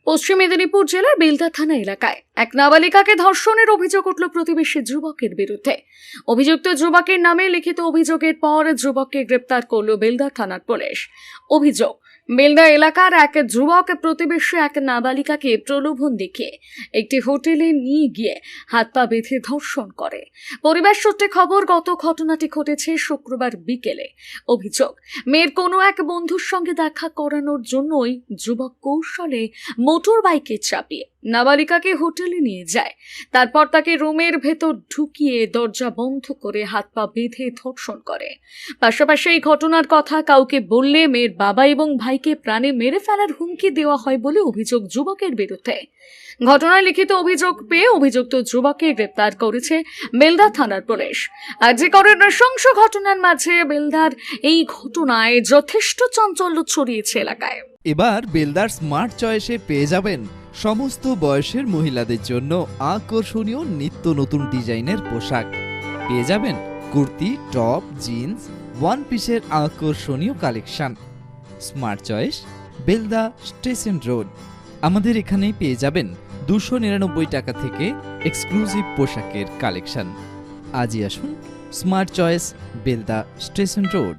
পশ্চিম মেদিনীপুর জেলার বেলদা থানা এলাকায় এক নাবালিকাকে ধর্ষণের অভিযোগ উঠল প্রতিবেশী যুবকের বিরুদ্ধে। অভিযুক্ত যুবকের নামে লিখিত অভিযোগের পর যুবককে গ্রেপ্তার করল বেলদা থানার পুলিশ। অভিযোগ, বেলদা এলাকার এক যুবক প্রতিবেশী এক নাবালিকাকে প্রলোভন দেখিয়ে একটি হোটেলে নিয়ে গিয়ে হাত পা বেঁধে ধর্ষণ করে। পরিবার সূত্রে খবর, গত ঘটনাটি ঘটেছে শুক্রবার বিকেলে। অভিযোগ, মেয়ের কোনো এক বন্ধুর সঙ্গে দেখা করানোর জন্যই যুবক কৌশলে মোটর বাইকে চাপিয়ে নাবালিকাকে হোটেলে নিয়ে যায়। তারপর তাকে রুমের ভেতর ঢুকিয়ে দরজা বন্ধ করে হাত পা বেঁধে ধর্ষণ করে। পাশাপাশি এই ঘটনার কথা কাউকে বললে মেয়ের বাবা এবং ভাইকে প্রাণে মেরে ফেলার হুমকি দেওয়া হয় বলে অভিযোগ যুবকের বিরুদ্ধে। ঘটনায় লিখিত অভিযোগ পেয়ে অভিযুক্ত যুবককে গ্রেপ্তার করেছে বেলদা থানার পুলিশ। আরজিকরের নৃশংস ঘটনার মাঝে বেলদার এই ঘটনায় যথেষ্ট চাঞ্চল্য ছড়িয়েছে এলাকায়। এবার বেলদার স্মার্ট চয়েসে পেয়ে যাবেন সমস্ত বয়সের মহিলাদের জন্য আকর্ষণীয় নিত্য নতুন ডিজাইনের পোশাক। পেয়ে যাবেন কুর্তি, টপ, জিন্স, ওয়ান পিসের আকর্ষণীয় collection. Smart choice, Belda station road. আমাদের এখানেই পেয়ে যাবেন 299 টাকা থেকে এক্সক্লুসিভ পোশাকের কালেকশন। আজই আসুন smart choice, Belda station road.